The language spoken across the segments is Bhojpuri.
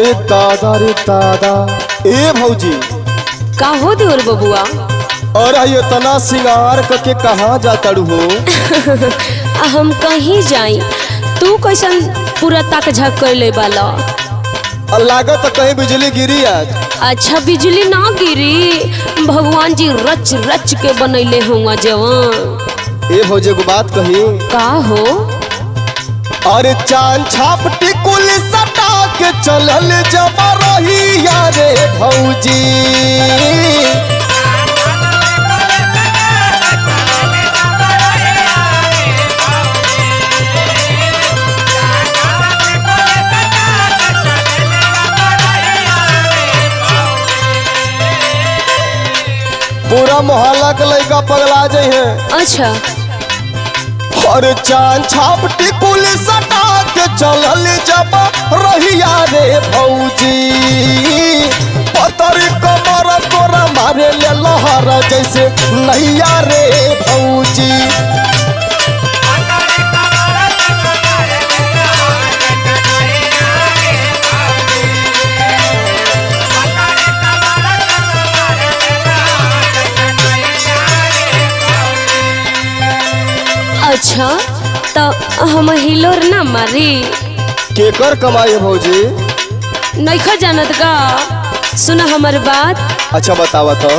अरे दादा रे दादा, ए भौजी का हो देवर बबुआ? अरे इतना सिंगार करके कहाँ जाता हो? हम कहीं जाई, तू कैसन पूरा ताक झाक कर ले बाला? लागत कहीं बिजली गिरी आज। अच्छा बिजली ना गिरी, भगवान जी रच रच के बनैले होंगे जवान। ए भौजी को बात कही का हो? अरे चांद छाप टिकुल सटा के चलल जब रही यारे भौजी। पूरा मोहल्ला के लड़का पगला जाए हैं। अच्छा और चांद छाप टिकुल सटा के चलल जब रहिया रे भौजी। पतरी कमर तोरा मारे ले लहर जैसे नैया रे भौजी। अच्छा तो हम हिलोर ना मारी? केकर कमाई भौजी? नइखा जानत का? सुना हमार बात। अच्छा बतावा तो।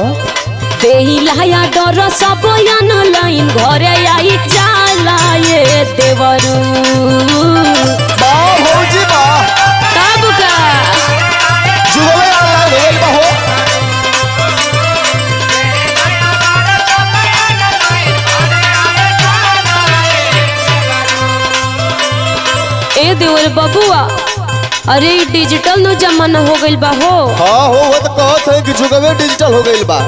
देही लाया डर सब न लाइन घरे आई जाला ये देवरू। वाह भौजी वाह, तब का जुगवे ऑनलाइन होल बा हो। ए देवर बबुआ, अरे डिजिटल नो जमाना हो गइल बा हो। हाँ हो, वो तो कहत है कि जुगवे डिजिटल हो गइल बा।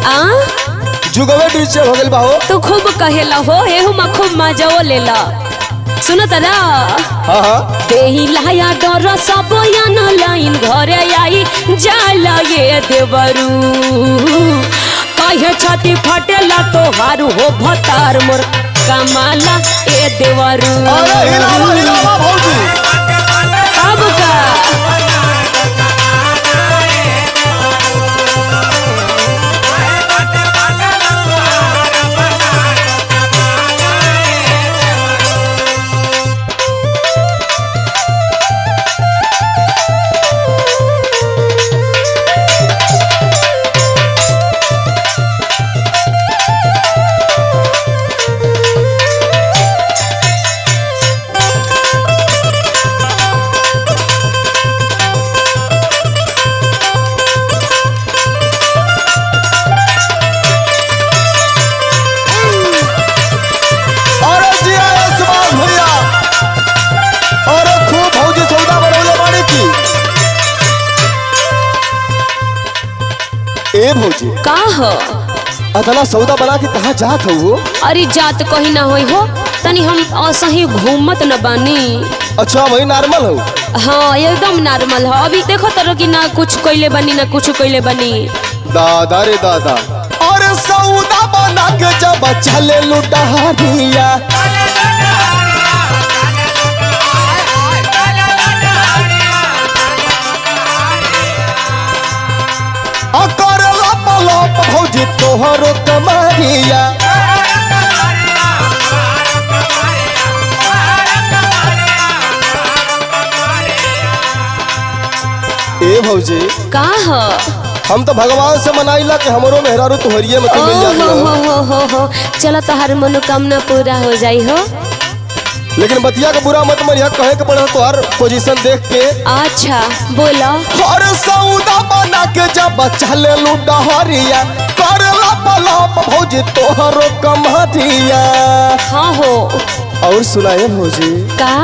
जुगवे डिजिटल हो गइल बा हो। तो खूब कहेला हो, एहू में खूब मजा लेला। सुनो तरा। हाँ हाँ। देही लाया डर सब न लाइन घरे आई जाला ये देवरू। कहे छाती फटेला तो हारू हो भतार मोर कमाला ए देवरू। अरे हिलावा हिलावा भौजी। अब का भौजी का हो? अतना सौदा बना के कहाँ जात हो? अरे जात कहीं ना होई हो, तनी हम असही घूमत न बानी। अच्छा वही नॉर्मल हो? हाँ एकदम नॉर्मल हो। अभी देखो तरो कि ना कुछ कइले बनी ना कुछ कइले बनी। दादा रे दादा, अरे सौदा बना के जब चले लुटारिया। भौजी तोहरो कमारिया। ए भौजी का हो? हम तो भगवान से मनाइला कि हमरो मेहरारू तुहरिये में मिल जाए। हो चलो तोहर मनोकामना पूरा हो जाई हो। लेकिन बतिया का बुरा मत मरिया, कहे के पड़ा तोहर पोजीशन देख के। अच्छा बोला। हर सौदा बना के जब चले लुटारिया करला पलाप भौजी तोहरो कमारिया। हाँ हो। और सुनाए भौजी का?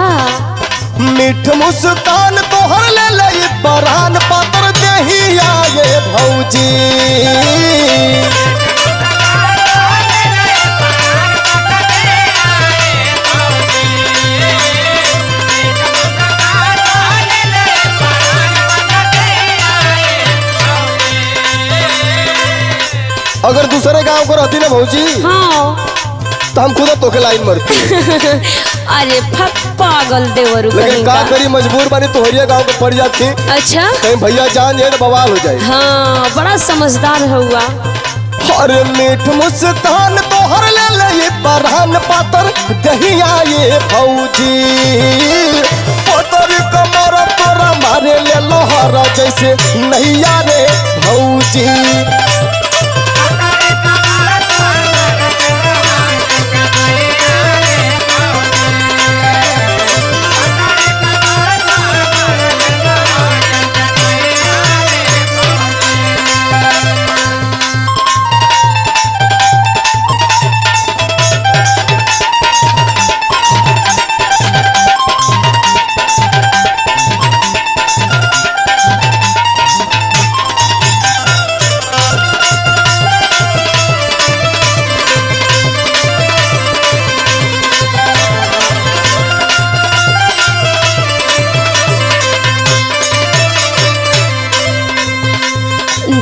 मीठ मुस्कान तोहर ले ले बरान पातर देही आए भौजी। अगर दूसरे गांव को रहती ना भौजी, हाँ तो तो हम खुद तोके लाइन मरती। अरे पागल देवरू लेकिन का करी, मजबूर बनी तोहरिया गांव को पड़ जाती। अच्छा कहीं भैया जान जाए तो बवाल हो जाए। हाँ बड़ा समझदार हुआ। अरे मीठ मुस्कान तोहर ले ले बरहन पातर दहिया ये भौजी, पोतर कमर तोरा मारे ले लोहरा जैसे नैया रे भौजी।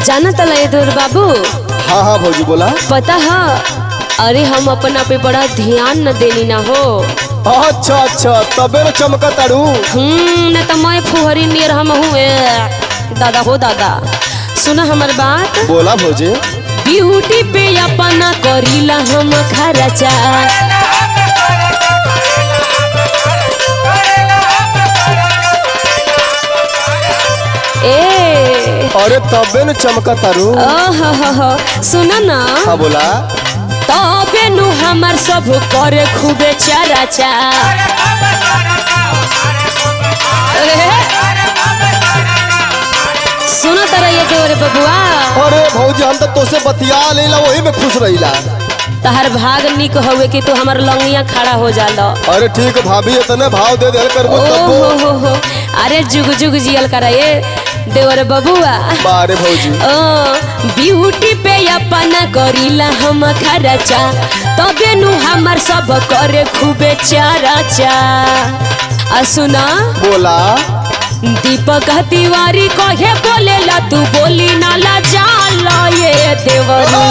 जाना तला दूर बाबू। हाँ हाँ भौजी बोला। पता है, अरे हम अपना पे बड़ा ध्यान न देनी ना हो। अच्छा अच्छा तबे न चमका तारू। न तो मैं फुहरी नियर हम हुए दादा हो दादा। सुना हमार बात। बोला भौजी। ब्यूटी पे अपना करीला हम खर्चा, अरे तबे न चमका तारू। सुना ना। हाँ बोला। तबे नु हमार सब करे खूबे चराचा। सुना तारा ये देवरे बबुआ। अरे भौजी हम तो तोसे बतिया लेला वही में खुश रहिला। तहर भाग निक होवे कि तू हमार लंगिया खड़ा हो जाला। अरे ठीक भाभी इतने भाव दे दे कर हो। अरे जुग जुग जियल करा ये देवर बबुआ। बारे भौजी। ब्यूटी पे अपना करीला हम खर्चा, तबे नु हमार सब करे खूबे चराचा। आ सुना। बोला। दीपक तिवारी कहे बोलेला तू बोली नाला जाला ये देवरू।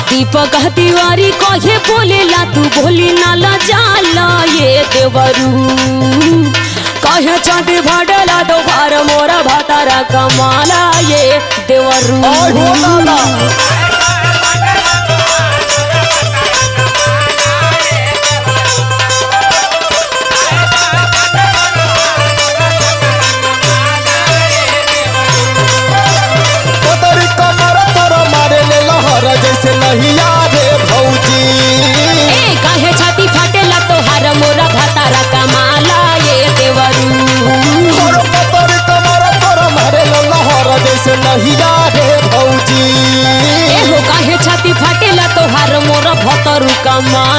दीपक तिवारी कहे बोलेला तू बोली नाला जाला ये देवरू। कहे चांदी भडला तो भार मोरा भातारा कमाला ये देवरू। जैसे नहिया रे भौजी। काहे छाती फाटेला तो हार मोरा भातारा कमाला ये देवरू। जैसे नहिया रे भौजी। काहे छाती फाटेला तो हार मोरा भतरू कमाला।